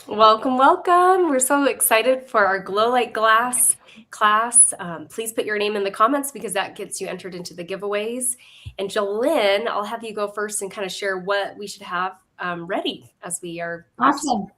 Welcome, welcome. We're so excited for our Glow Like Glass class. Please put your name in the comments because that gets you entered into the giveaways. And Jolynn, I'll have you go first and kind of share what we should have ready as we are practicing. Awesome.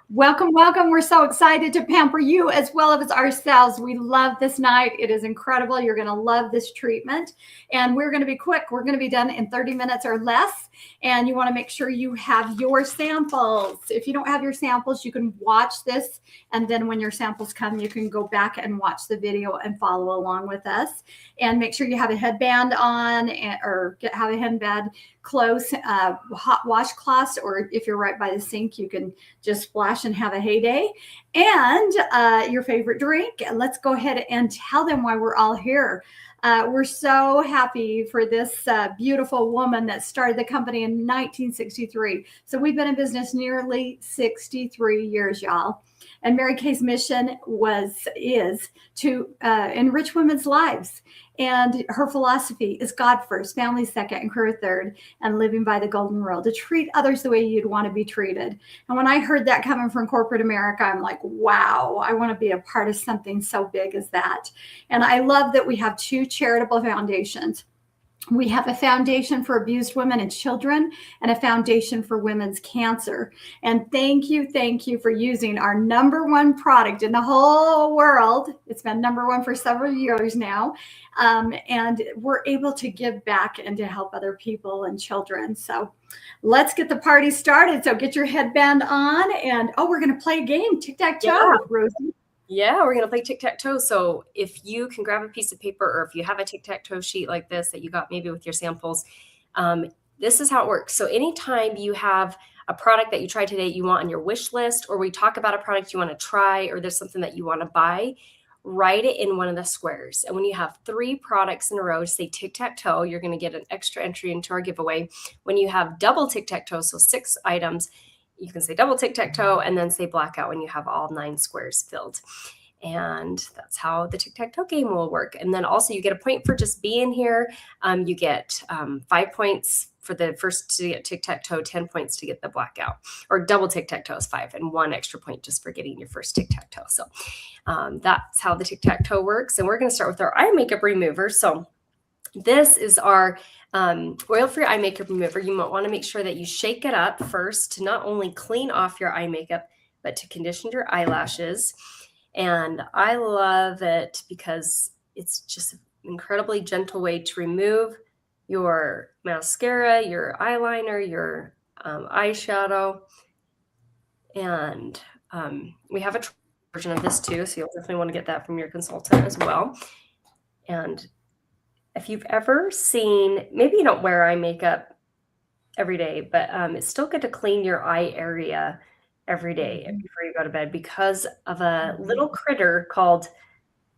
Welcome, welcome. We're so excited to pamper you as well as ourselves. We love this night. It is incredible. You're going to love this treatment. And we're going to be quick. We're going to be done in 30 minutes or less. And you want to make sure you have your samples. If you don't have your samples, you can watch this. And then when your samples come, you can go back and watch the video and follow along with us. And make sure you have a headband on or have a headband close, hot washcloths, or if you're right by the sink, you can just splash and have a heyday, and your favorite drink. Let's go ahead and tell them why we're all here. We're so happy for this beautiful woman that started the company in 1963. So we've been in business nearly 63 years, y'all. And Mary Kay's mission is to enrich women's lives. And her philosophy is God first, family second, and career third, and living by the golden rule, to treat others the way you'd want to be treated. And when I heard that coming from corporate America, I'm like, wow, I want to be a part of something so big as that. And I love that we have two charitable foundations. We have a foundation for abused women and children and a foundation for women's cancer. And thank you for using our #1 product in the whole world. It's been #1 for several years now. And we're able to give back and to help other people and children. So let's get the party started. So get your headband on, and we're going to play a game, tic-tac-toe, Rosie. Yeah, we're going to play tic-tac-toe. So if you can grab a piece of paper, or if you have a tic-tac-toe sheet like this that you got maybe with your samples, this is how it works. So anytime you have a product that you tried today you want on your wish list, or we talk about a product you want to try, or there's something that you want to buy, write it in one of the squares. And when you have 3 products in a row, say tic-tac-toe, you're going to get an extra entry into our giveaway. When you have double tic-tac-toe, so 6 items, you can say double tic-tac-toe and then say blackout when you have all 9 squares filled. And that's how the tic-tac-toe game will work. And then also you get a point for just being here. You get 5 points for the first to get tic-tac-toe, 10 points to get the blackout, or double tic-tac-toe is 5 and 1 extra point just for getting your first tic-tac-toe. So that's how the tic-tac-toe works. And we're going to start with our eye makeup remover. So this is our oil-free eye makeup remover. You might want to make sure that you shake it up first to not only clean off your eye makeup, but to condition your eyelashes. And I love it because it's just an incredibly gentle way to remove your mascara, your eyeliner, your eyeshadow. And we have a version of this too, so you'll definitely want to get that from your consultant as well. And if you've ever seen, maybe you don't wear eye makeup every day, but it's still good to clean your eye area every day before you go to bed because of a little critter called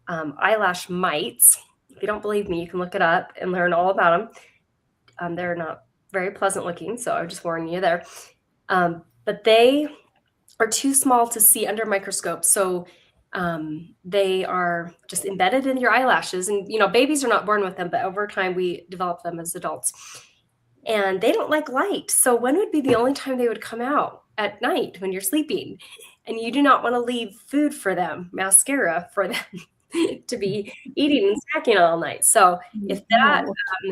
eyelash mites. If you don't believe me, you can look it up and learn all about them. They're not very pleasant looking, so I'm just warning you there. But they are too small to see under a microscope, so they are just embedded in your eyelashes. And, babies are not born with them, but over time we develop them as adults. And they don't like light. So when would be the only time they would come out? At night when you're sleeping. And you do not want to leave food for them, mascara for them to be eating and snacking all night. So if that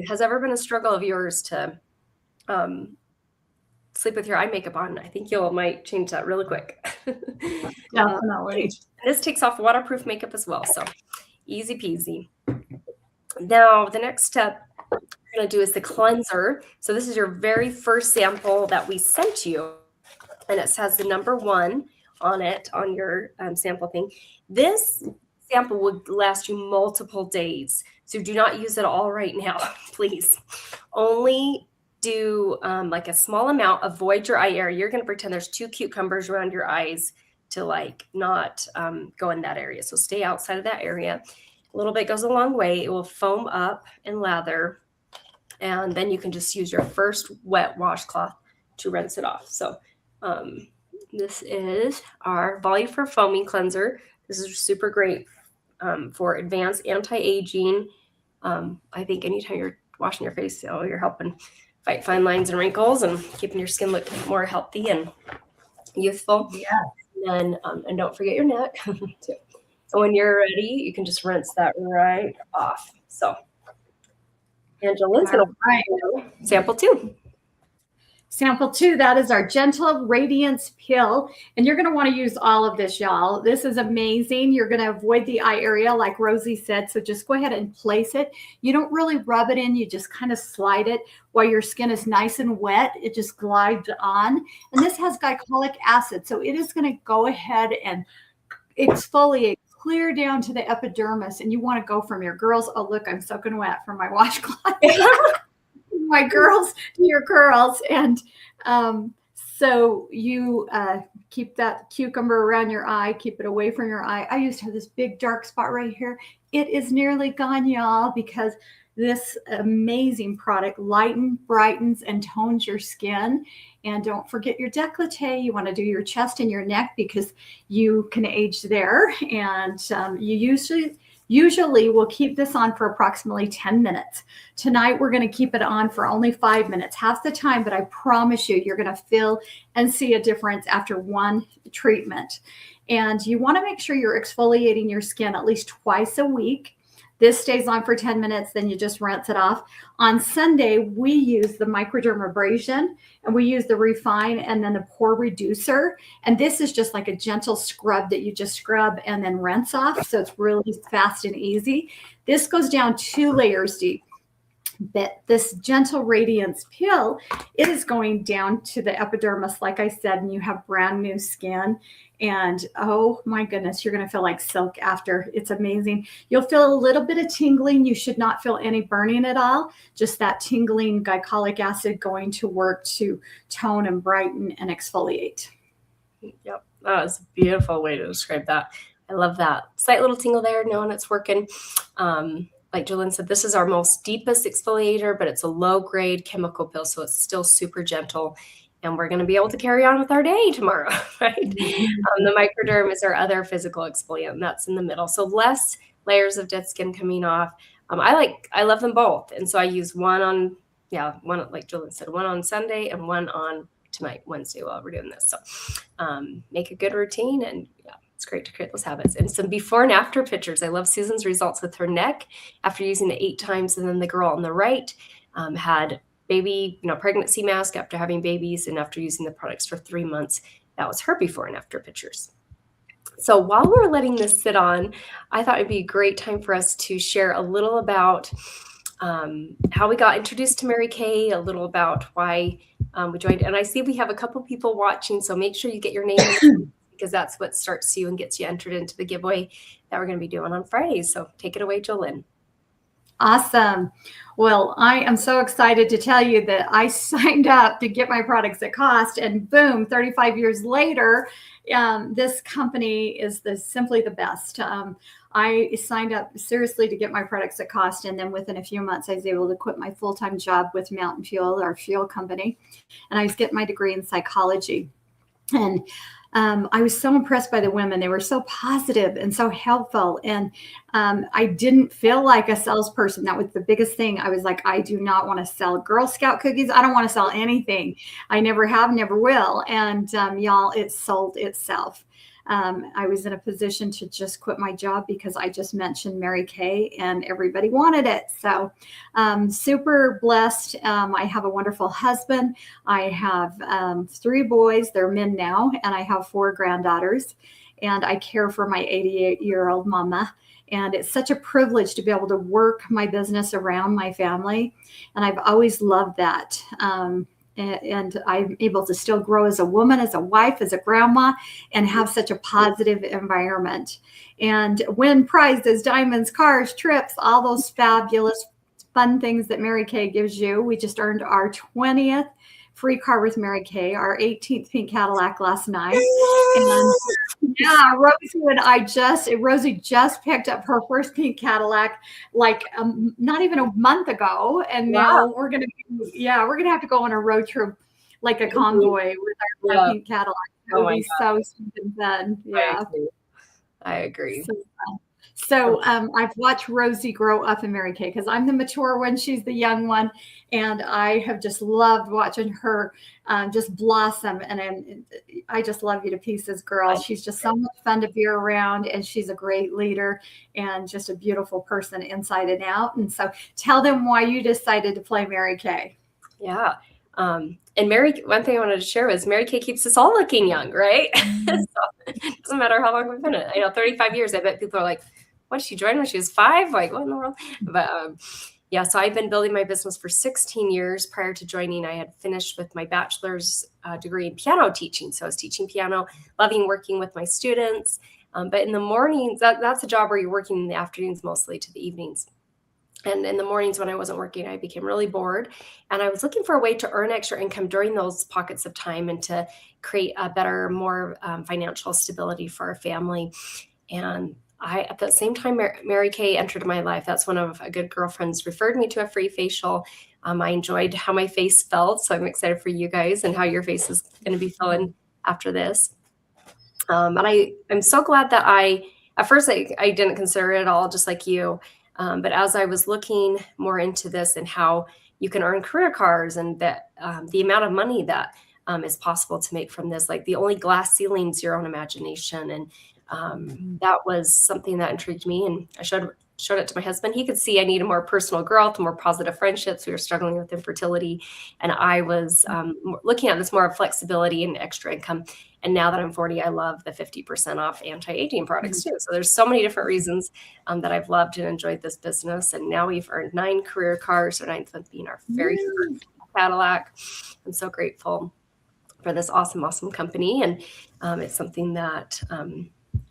has ever been a struggle of yours to sleep with your eye makeup on, I think you might change that really quick. Definitely. This takes off waterproof makeup as well, so easy peasy. Now the next step we're going to do is the cleanser. So this is your very first sample that we sent you, and it says the #1 on it on your sample thing. This sample would last you multiple days, so do not use it all right now, please. Only do like a small amount. Avoid your eye area. You're going to pretend there's 2 cucumbers around your eyes to not go in that area. So stay outside of that area. A little bit goes a long way. It will foam up and lather, and then you can just use your first wet washcloth to rinse it off. So this is our Volume for Foaming Cleanser. This is super great for advanced anti-aging. I think anytime you're washing your face, you're helping fight fine lines and wrinkles and keeping your skin look more healthy and youthful. Yeah. And don't forget your neck too. So when you're ready, you can just rinse that right off. So Angela's going to sample 2. Sample 2, that is our Gentle Radiance Pill. And you're going to want to use all of this, y'all. This is amazing. You're going to avoid the eye area like Rosie said. So just go ahead and place it. You don't really rub it in. You just kind of slide it while your skin is nice and wet. It just glides on. And this has glycolic acid. So it is going to go ahead and exfoliate clear down to the epidermis. And you want to go from your girls. Oh, look, I'm soaking wet from my washcloth. My girls to your curls. And so you keep that cucumber around your eye, keep it away from your eye. I used to have this big dark spot right here. It is nearly gone, y'all, because this amazing product lightens, brightens, and tones your skin. And don't forget your décolleté. You want to do your chest and your neck because you can age there. And you usually we'll keep this on for approximately 10 minutes. Tonight, we're going to keep it on for only 5 minutes, half the time, but I promise you, you're going to feel and see a difference after one treatment. And you want to make sure you're exfoliating your skin at least twice a week. This stays on for 10 minutes, then you just rinse it off. On Sunday, we use the microdermabrasion, and we use the refine and then the pore reducer. And this is just like a gentle scrub that you just scrub and then rinse off. So it's really fast and easy. This goes down 2 layers deep. But this Gentle Radiance Pill, it is going down to the epidermis, like I said, and you have brand new skin. And oh my goodness, you're going to feel like silk after. It's amazing. You'll feel a little bit of tingling. You should not feel any burning at all. Just that tingling glycolic acid going to work to tone and brighten and exfoliate. Yep. That was a beautiful way to describe that. I love that. Slight little tingle there, knowing it's working. Like Jolynn said, this is our most deepest exfoliator, but it's a low-grade chemical pill, so it's still super gentle. And we're going to be able to carry on with our day tomorrow, right? The microderm is our other physical exfoliant, and that's in the middle. So less layers of dead skin coming off. I love them both. And so I use one, like Jolynn said, one on Sunday and one on tonight, Wednesday, while we're doing this. So make a good routine, and it's great to create those habits. And some before and after pictures. I love Susan's results with her neck after using it 8 times. And then the girl on the right had baby, pregnancy mask after having babies and after using the products for 3 months. That was her before and after pictures. So while we're letting this sit on, I thought it'd be a great time for us to share a little about how we got introduced to Mary Kay, a little about why we joined. And I see we have a couple people watching, so make sure you get your name in, because that's what starts you and gets you entered into the giveaway that we're going to be doing on Friday. So take it away, Jolynn. Awesome. Well, I am so excited to tell you that I signed up to get my products at cost, and boom, 35 years later, this company is simply the best. I signed up seriously to get my products at cost, and then within a few months, I was able to quit my full-time job with Mountain Fuel, our fuel company, and I was getting my degree in psychology. And I was so impressed by the women. They were so positive and so helpful. And I didn't feel like a salesperson. That was the biggest thing. I was like, I do not want to sell Girl Scout cookies. I don't want to sell anything. I never have, never will. And y'all, it sold itself. I was in a position to just quit my job because I just mentioned Mary Kay and everybody wanted it. So super blessed. I have a wonderful husband. I have 3 boys. They're men now. And I have 4 granddaughters. And I care for my 88-year-old mama. And it's such a privilege to be able to work my business around my family. And I've always loved that. And I'm able to still grow as a woman, as a wife, as a grandma, and have such a positive environment. And win prizes, diamonds, cars, trips, all those fabulous, fun things that Mary Kay gives you. We just earned our 20th free car with Mary Kay, our 18th pink Cadillac last night. And yeah, Rosie just picked up her first pink Cadillac, like not even a month ago. And now we're going to have to go on a road trip, like a convoy with our pink Cadillac. It'll be so stupid fun. Yeah. I agree. So, So I've watched Rosie grow up in Mary Kay because I'm the mature one, she's the young one, and I have just loved watching her just blossom. And I just love you to pieces, girl. She's just so much fun to be around, and she's a great leader and just a beautiful person inside and out. And so tell them why you decided to play Mary Kay. Yeah. And one thing I wanted to share was Mary Kay keeps us all looking young, right? So it doesn't matter how long we've been in it. 35 years. I bet people are like, what, did she join when she was 5? Like, what in the world? But yeah, so I've been building my business for 16 years. Prior to joining, I had finished with my bachelor's degree in piano teaching. So I was teaching piano, loving working with my students. But in the mornings, that's a job where you're working in the afternoons mostly to the evenings. And in the mornings when I wasn't working, I became really bored. And I was looking for a way to earn extra income during those pockets of time and to create a better, more financial stability for our family. And at the same time, Mary Kay entered my life. That's one of a good girlfriends referred me to a free facial. I enjoyed how my face felt. So I'm excited for you guys and how your face is going to be feeling after this. And I'm so glad that at first I didn't consider it at all, just like you. But as I was looking more into this and how you can earn career cards and that the amount of money that is possible to make from this, like the only glass ceiling's your own imagination. And that was something that intrigued me. And I showed it to my husband. He could see I needed more personal growth, more positive friendships. We were struggling with infertility. And I was looking at this more of flexibility and extra income. And now that I'm 40, I love the 50% off anti-aging products too. So there's so many different reasons that I've loved and enjoyed this business. And now we've earned 9 career cars, our 9th one being our very first Cadillac. I'm so grateful for this awesome, awesome company. And it's something that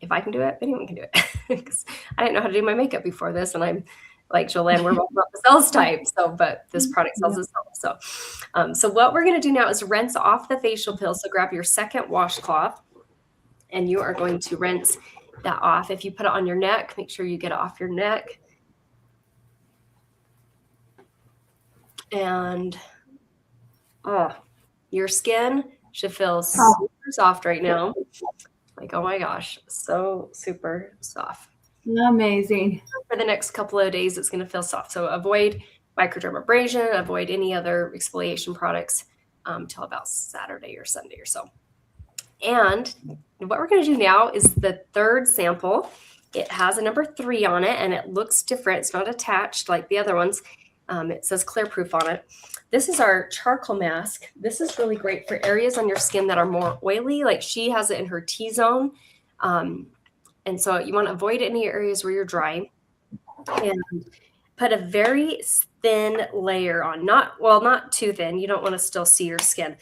if I can do it, anyone can do it. Because I didn't know how to do my makeup before this. And I'm like Joanne, we're both not the sales type. But this product sells itself. So what we're going to do now is rinse off the facial peel. So grab your second washcloth and you are going to rinse that off. If you put it on your neck, make sure you get it off your neck. And your skin should feel super soft right now. Like, oh my gosh, so super soft. Amazing. For the next couple of days, it's going to feel soft. So avoid microdermabrasion, avoid any other exfoliation products till about Saturday or Sunday or so. And what we're going to do now is the third sample. It has a number 3 on it, and it looks different. It's not attached like the other ones. It says clear proof on it. This is our charcoal mask. This is really great for areas on your skin that are more oily. Like she has it in her T-zone. And so you want to avoid any areas where you're dry and put a very thin layer on. Not too thin. You don't want to still see your skin,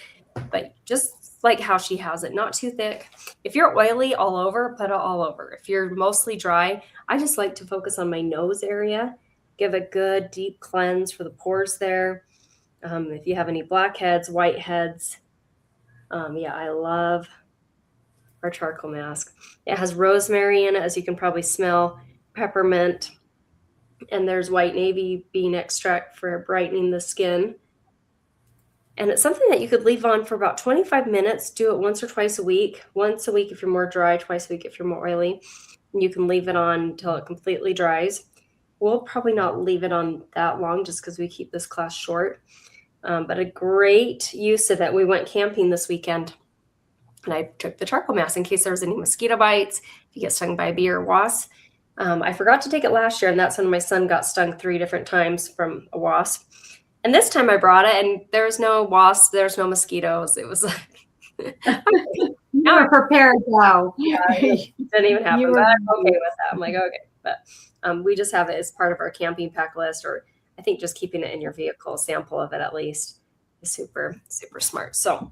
but just like how she has it, not too thick. If you're oily all over, put it all over. If you're mostly dry, I just like to focus on my nose area. Give a good deep cleanse for the pores there. If you have any blackheads, whiteheads, I love our charcoal mask. It has rosemary in it, as you can probably smell, peppermint, and there's white navy bean extract for brightening the skin. And it's something that you could leave on for about 25 minutes. Do it once or twice a week. Once a week if you're more dry, twice a week if you're more oily. And you can leave it on until it completely dries. We'll probably not leave it on that long just because we keep this class short. But a great use of it. We went camping this weekend and I took the charcoal mask in case there was any mosquito bites, if you get stung by a bee or wasp. I forgot to take it last year, and that's when my son got stung 3 different times from a wasp. And this time I brought it, and there was no wasp, there's no mosquitoes. It was like you were prepared though. Yeah, it didn't even happen. But I'm okay with that. I'm like, okay. But we just have it as part of our camping pack list, or I think just keeping it in your vehicle, a sample of it at least, is super, super smart. So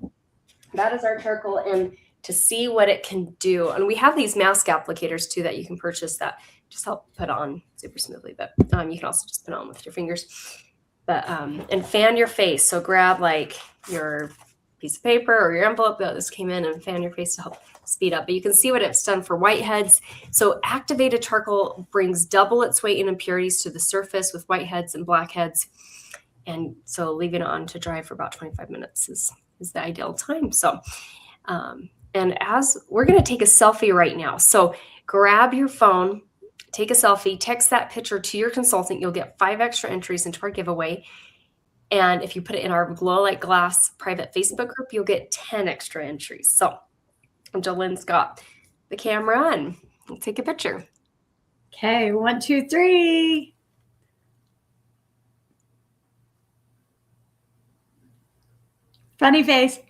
that is our charcoal, and to see what it can do. And we have these mask applicators too that you can purchase that just help put on super smoothly. But you can also just put it on with your fingers. But and fan your face. So grab like your piece of paper or your envelope that this came in and fan your face to help speed up. But you can see what it's done for whiteheads. So activated charcoal brings double its weight in impurities to the surface with whiteheads and blackheads. And so leaving it on to dry for about 25 minutes is the ideal time. So, and as we're going to take a selfie right now. So grab your phone take a selfie, text that picture to your consultant. You'll get 5 extra entries into our giveaway. And if you put it in our Glow Like Glass private Facebook group, you'll get 10 extra entries. So Jolene's got the camera and we'll take a picture. Okay, 1, 2, 3. Funny face.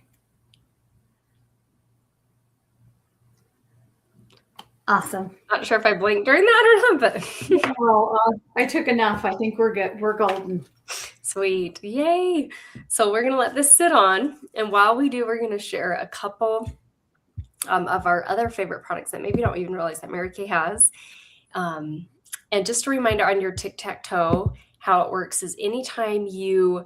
Awesome. Not sure if I blinked during that or not, but Well, I took enough. I think we're good. We're golden. Sweet. Yay. So we're going to let this sit on. And while we do, we're going to share a couple of our other favorite products that maybe you don't even realize that Mary Kay has. And just a reminder on your tic-tac-toe, how it works is anytime you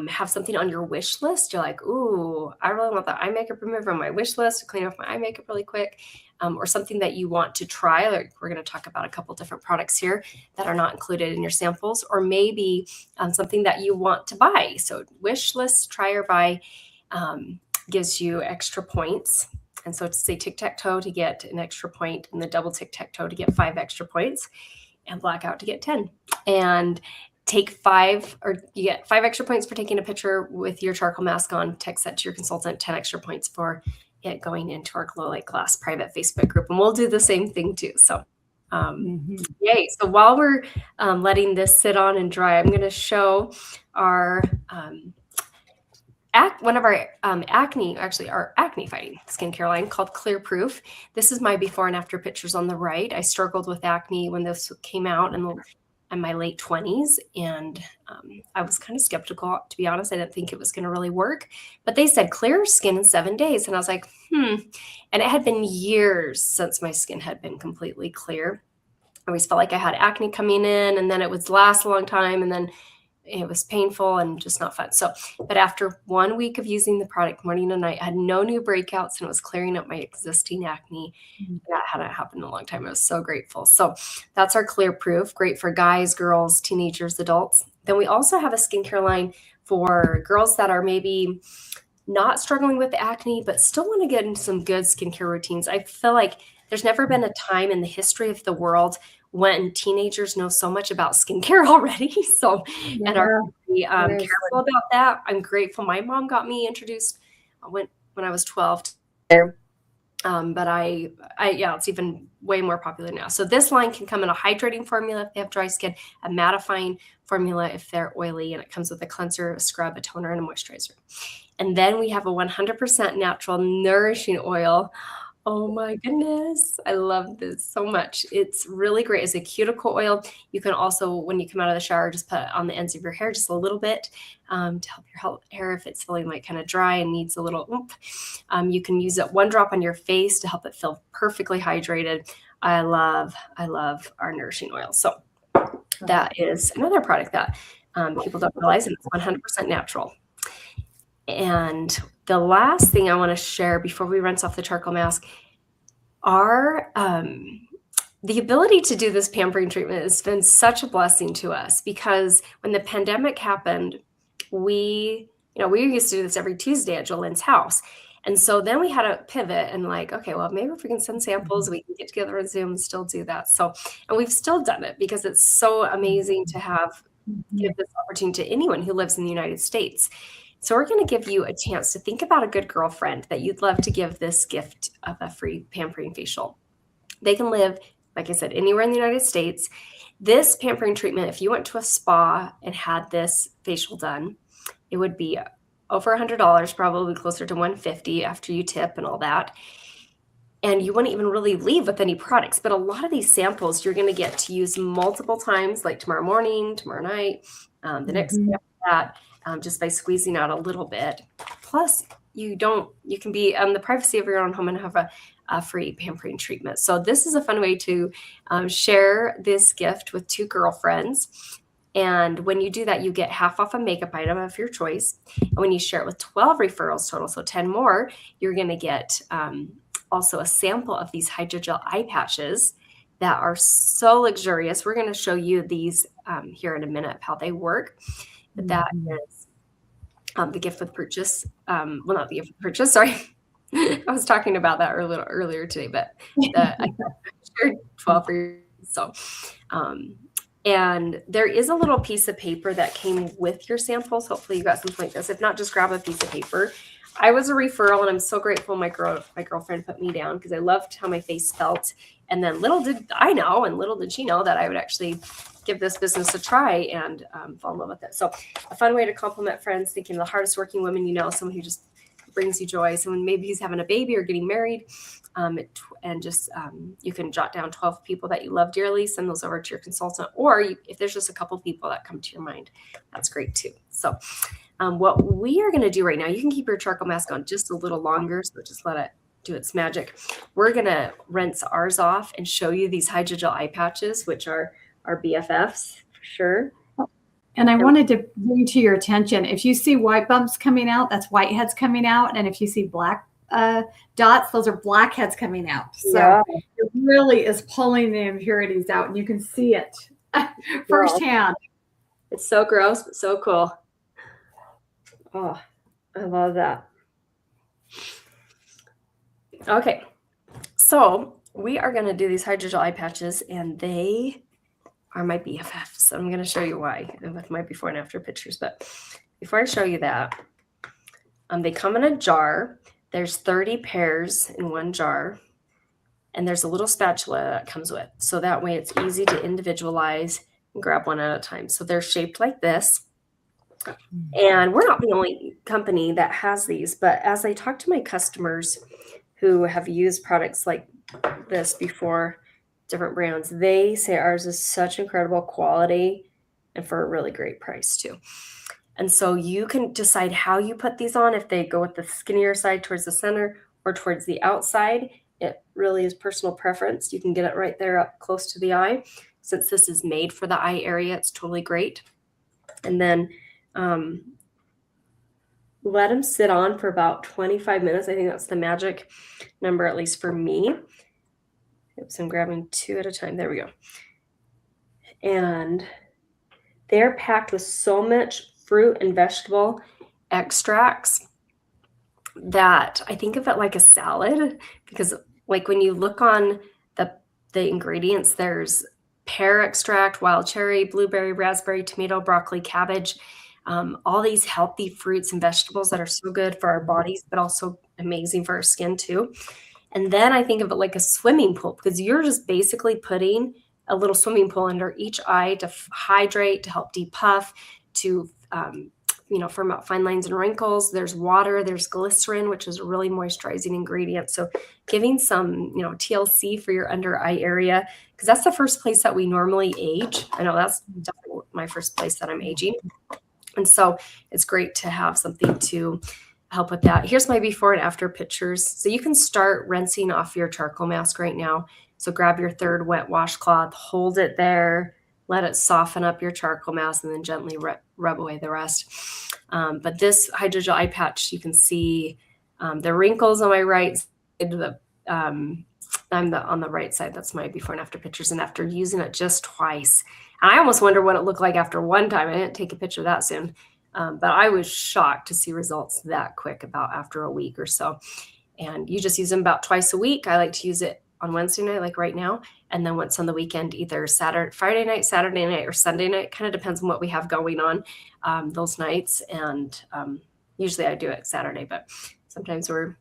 have something on your wish list, you're like, ooh, I really want that eye makeup remover on my wish list to clean off my eye makeup really quick, or something that you want to try. Like we're going to talk about a couple different products here that are not included in your samples, or maybe something that you want to buy. So wish list, try or buy gives you extra points. And so to say tic-tac-toe to get an extra point, and the double tic-tac-toe to get 5 extra points, and blackout to get 10. And take 5, or you get 5 extra points for taking a picture with your charcoal mask on. Text that to your consultant, 10 extra points for it going into our Glow Like Glass private Facebook group. And we'll do the same thing too. So yay. So while we're letting this sit on and dry, I'm going to show our one of our acne fighting skincare line called Clear Proof. This is my before and after pictures on the right. I struggled with acne when this came out in my late 20s, and I was kind of skeptical, to be honest. I didn't think it was going to really work, but they said clear skin in 7 days, and I was like, and it had been years since my skin had been completely clear. I always felt like I had acne coming in, and then it would last a long time, and then it was painful and just not fun. So, but after 1 week of using the product morning and night, I had no new breakouts, and it was clearing up my existing acne. That hadn't happened in a long time. I was so grateful. So that's our Clear Proof. Great for guys, girls, teenagers, adults. Then we also have a skincare line for girls that are maybe not struggling with acne, but still want to get into some good skincare routines. I feel like there's never been a time in the history of the world when teenagers know so much about skincare already. So, and are really, careful about that. I'm grateful. My mom got me introduced when I was 12 there. But it's even way more popular now. So this line can come in a hydrating formula if they have dry skin, a mattifying formula if they're oily, and it comes with a cleanser, a scrub, a toner, and a moisturizer. And then we have a 100% natural nourishing oil. Oh my goodness. I love this so much. It's really great as a cuticle oil. You can also, when you come out of the shower, just put it on the ends of your hair just a little bit to help your hair if it's feeling like kind of dry and needs a little oomph. You can use it 1 drop on your face to help it feel perfectly hydrated. I love our nourishing oil. So that is another product that people don't realize, and it's 100% natural. And the last thing I want to share before we rinse off the charcoal mask are the ability to do this pampering treatment has been such a blessing to us, because when the pandemic happened, we used to do this every Tuesday at Jolene's house. And so then we had to pivot and like, okay, well, maybe if we can send samples, we can get together on Zoom and still do that. So, and we've still done it because it's so amazing to give this opportunity to anyone who lives in the United States. So we're going to give you a chance to think about a good girlfriend that you'd love to give this gift of a free pampering facial. They can live, like I said, anywhere in the United States. This pampering treatment, if you went to a spa and had this facial done, it would be over $100, probably closer to $150 after you tip and all that. And you wouldn't even really leave with any products. But a lot of these samples you're going to get to use multiple times, like tomorrow morning, tomorrow night, the next day after that. Just by squeezing out a little bit. Plus, you can be in the privacy of your own home and have a free pampering treatment. So this is a fun way to share this gift with 2 girlfriends. And when you do that, you get half off a makeup item of your choice. And when you share it with 12 referrals total, so 10 more, you're going to get also a sample of these hydrogel eye patches that are so luxurious. We're going to show you these here in a minute, how they work. But that is the gift with purchase. Well, not the gift with purchase, sorry. I was talking about that a little earlier today, but I shared 12 So, and there is a little piece of paper that came with your samples. Hopefully you got something like this. If not, just grab a piece of paper. I was a referral, and I'm so grateful my girlfriend put me down because I loved how my face felt. And then little did I know, and little did she know, that I would actually give this business a try and fall in love with it. So a fun way to compliment friends, thinking of the hardest working woman you know, someone who just brings you joy, someone maybe who's having a baby or getting married. And just you can jot down 12 people that you love dearly, send those over to your consultant, or if there's just a couple people that come to your mind, that's great too. So what we are going to do right now, you can keep your charcoal mask on just a little longer, so just let it do its magic. We're going to rinse ours off and show you these hydrogel eye patches, which are our BFFs for sure. And I wanted to bring to your attention, if you see white bumps coming out, that's whiteheads coming out. And if you see black dots, those are blackheads coming out. So it really is pulling the impurities out, and you can see it firsthand. It's so gross, but so cool. Oh, I love that. Okay, so we are going to do these hydrogel eye patches, and they are my BFFs. So I'm going to show you why with my before and after pictures. But before I show you that, they come in a jar. There's 30 pairs in one jar, and there's a little spatula that comes with. So that way it's easy to individualize and grab one at a time. So they're shaped like this. And we're not the only company that has these, but as I talk to my customers who have used products like this before, different brands, they say ours is such incredible quality and for a really great price too. And so you can decide how you put these on, if they go with the skinnier side towards the center or towards the outside. It really is personal preference. You can get it right there up close to the eye. Since this is made for the eye area, it's totally great. And then let them sit on for about 25 minutes. I think that's the magic number, at least for me. Oops, I'm grabbing two at a time. There we go. And they're packed with so much fruit and vegetable extracts that I think of it like a salad, because like when you look on the ingredients, there's pear extract, wild cherry, blueberry, raspberry, tomato, broccoli, cabbage, all these healthy fruits and vegetables that are so good for our bodies, but also amazing for our skin too. And then I think of it like a swimming pool, because you're just basically putting a little swimming pool under each eye to hydrate, to help depuff, to firm out fine lines and wrinkles. There's water, there's glycerin, which is a really moisturizing ingredient. So giving some, TLC for your under eye area, because that's the first place that we normally age. I know that's definitely my first place that I'm aging. And so it's great to have something to help with that. Here's my before and after pictures. So you can start rinsing off your charcoal mask right now. So grab your third wet washcloth, hold it there, let it soften up your charcoal mask, and then gently rub away the rest. But this hydrogel eye patch, you can see the wrinkles on my right side. I'm on the right side. That's my before and after pictures. And after using it just twice, and I almost wonder what it looked like after one time. I didn't take a picture that soon. But I was shocked to see results that quick, about after a week or so. And you just use them about twice a week. I like to use it on Wednesday night, like right now, and then once on the weekend, either Friday night, Saturday night, or Sunday night. Kind of depends on what we have going on those nights. And usually I do it Saturday, but sometimes we're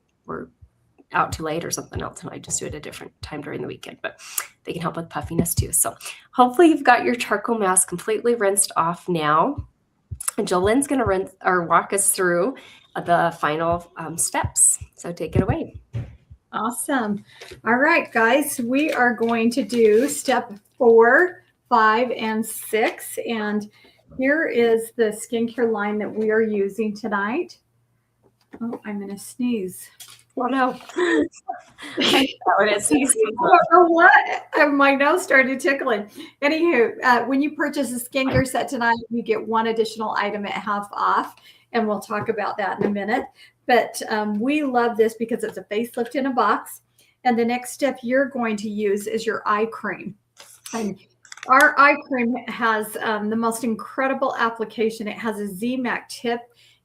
out too late or something else, and I just do it a different time during the weekend. But they can help with puffiness too. So hopefully you've got your charcoal mask completely rinsed off now. And Jolene's going to walk us through the final steps. So take it away. Awesome. All right, guys, we are going to do step 4, 5, and 6. And here is the skincare line that we are using tonight. Oh, I'm going to sneeze. Oh, no. I don't know what. My nose started tickling. Anywho, when you purchase a skincare set tonight, you get one additional item at half off, and we'll talk about that in a minute. But we love this because it's a facelift in a box. And the next step you're going to use is your eye cream. And our eye cream has the most incredible application. It has a ZMAC tip.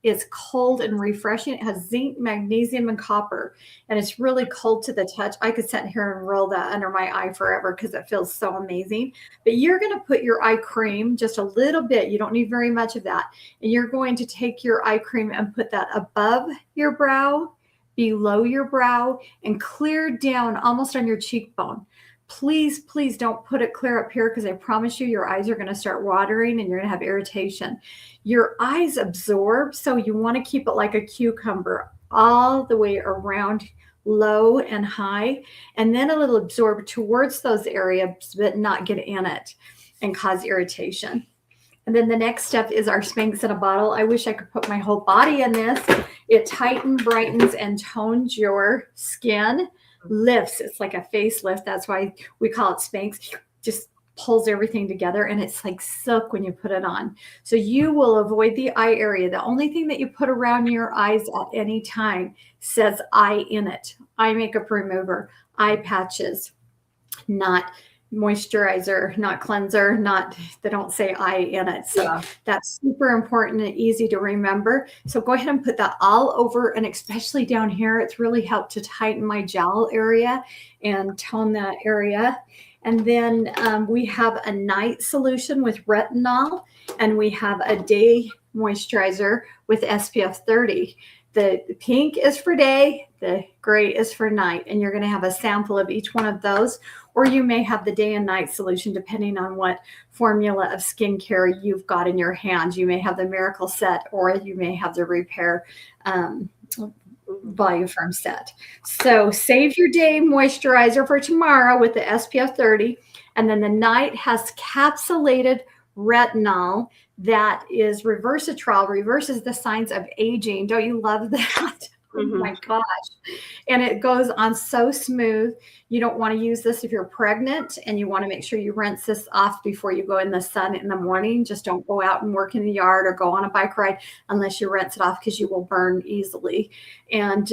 is cold and refreshing. It has zinc, magnesium, and copper, and it's really cold to the touch. I could sit here and roll that under my eye forever because it feels so amazing. But you're going to put your eye cream just a little bit. You don't need very much of that. And you're going to take your eye cream and put that above your brow, below your brow, and clear down almost on your cheekbone. Please, please don't put it clear up here, because I promise you your eyes are going to start watering and you're going to have irritation. Your eyes absorb, so you want to keep it like a cucumber all the way around, low and high, and then it'll absorb towards those areas but not get in it and cause irritation. And then the next step is our Spanx in a bottle. I wish I could put my whole body in this. It tightens, brightens, and tones your skin. Lifts. It's like a facelift. That's why we call it Spanx. Just pulls everything together, and it's like silk when you put it on. So you will avoid the eye area. The only thing that you put around your eyes at any time says eye in it. Eye makeup remover, eye patches, not moisturizer, not cleanser, not, they don't say eye in it. So that's super important and easy to remember. So go ahead and put that all over, and especially down here, it's really helped to tighten my jowl area and tone that area. And then we have a night solution with retinol, and we have a day moisturizer with SPF 30. The pink is for day, the gray is for night, and you're going to have a sample of each one of those, or you may have the day and night solution depending on what formula of skincare you've got in your hand. You may have the Miracle set, or you may have the Repair Volume Firm set. So save your day moisturizer for tomorrow with the SPF 30, and then the night has capsulated retinol that is reversatrol, reverses the signs of aging. Don't you love that? Oh my gosh. And it goes on so smooth. You don't want to use this if you're pregnant, and you want to make sure you rinse this off before you go in the sun in the morning. Just don't go out and work in the yard or go on a bike ride unless you rinse it off, because you will burn easily. And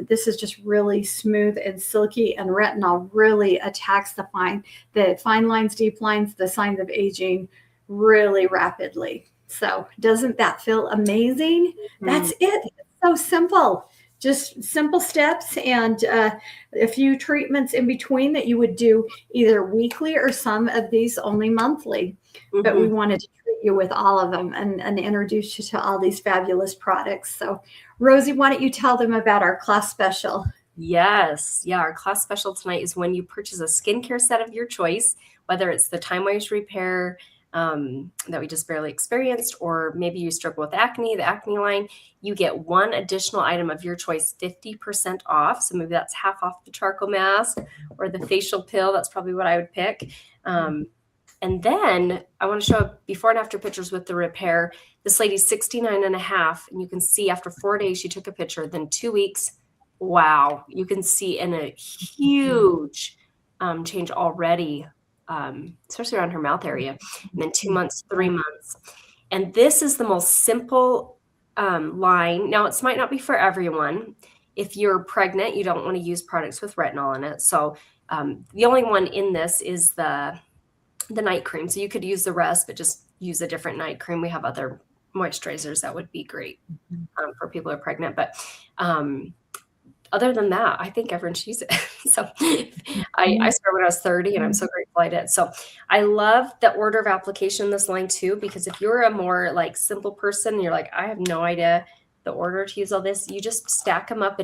this is just really smooth and silky, and retinol really attacks the fine lines, deep lines, the signs of aging really rapidly. So doesn't that feel amazing? That's it. It's so simple. Just simple steps, and a few treatments in between that you would do either weekly or some of these only monthly. But we wanted to treat you with all of them and introduce you to all these fabulous products. So Rosie, why don't you tell them about our class special? Yes. Yeah. Our class special tonight is when you purchase a skincare set of your choice, whether it's the Time Waste Repair that we just barely experienced, or maybe you struggle with acne, the acne line, you get one additional item of your choice, 50% off. So maybe that's half off the charcoal mask or the facial pill. That's probably what I would pick. And then I want to show before and after pictures with the Repair. This lady's 69 and a half, and you can see after 4 days, she took a picture, then 2 weeks. Wow. You can see in a huge change already. Especially around her mouth area, and then 2 months, 3 months. And this is the most simple line. Now, it might not be for everyone. If you're pregnant, you don't want to use products with retinol in it. So the only one in this is the night cream. So you could use the rest, but just use a different night cream. We have other moisturizers that would be great for people who are pregnant. But other than that, I think everyone should use it. So I started when I was 30, and I'm so grateful I did. So I love the order of application in this line too, because if you're a more like simple person, and you're like, I have no idea the order to use all this, you just stack them up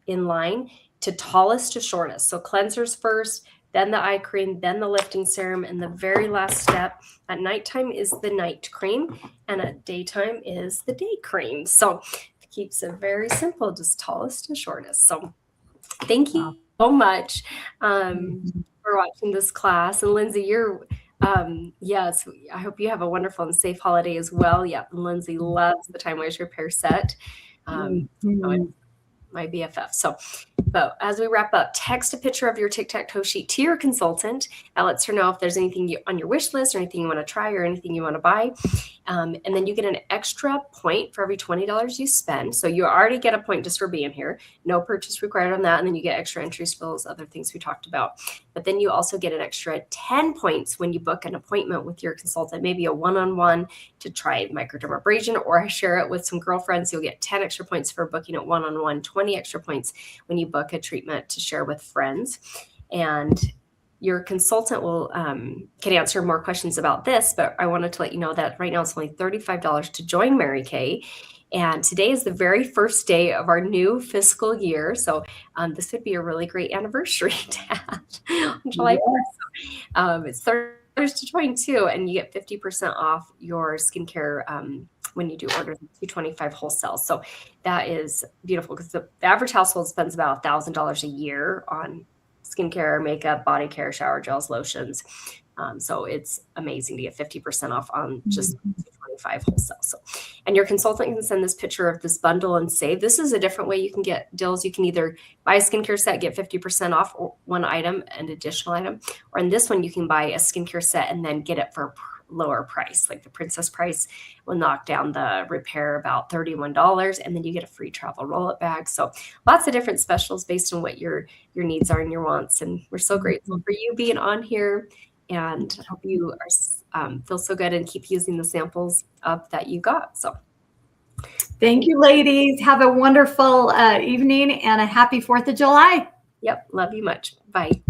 in line to tallest to shortest. So cleansers first, then the eye cream, then the lifting serum, and the very last step at nighttime is the night cream, and at daytime is the day cream. So keeps it very simple, just tallest to shortest. So thank you so much for watching this class. And Lindsay, you're, yes, I hope you have a wonderful and safe holiday as well. Yeah, Lindsay loves the Time Waste Repair set. my BFF. So, but as we wrap up, text a picture of your tic-tac-toe sheet to your consultant. That lets her know if there's anything on your wish list or anything you want to try or anything you want to buy. And then you get an extra point for every $20 you spend. So you already get a point just for being here. No purchase required on that. And then you get extra entries for those other things we talked about. But then you also get an extra 10 points when you book an appointment with your consultant, maybe a one-on-one to try microdermabrasion or share it with some girlfriends. You'll get 10 extra points for booking it one-on-one, 20 extra points when you book a treatment to share with friends. And your consultant will can answer more questions about this, but I wanted to let you know that right now it's only $35 to join Mary Kay. And today is the very first day of our new fiscal year. So this would be a really great anniversary to have on July 1st. So, it's $30 to join too, and you get 50% off your skincare when you do order $225 wholesale. So that is beautiful because the average household spends about $1,000 a year on skincare, makeup, body care, shower gels, lotions. So it's amazing to get 50% off on just $225 wholesale. So, and your consultant can send this picture of this bundle and save. This is a different way you can get deals. You can either buy a skincare set, get 50% off one item, an additional item, or in this one, you can buy a skincare set and then get it for a lower price. Like the princess price will knock down the repair about $31, and then you get a free travel roll-up bag. So lots of different specials based on what your needs are and your wants. And we're so grateful for you being on here, and hope you are feel so good and keep using the samples up that you got. So thank you, ladies. Have a wonderful evening and a happy 4th of July. Yep. Love you much. Bye.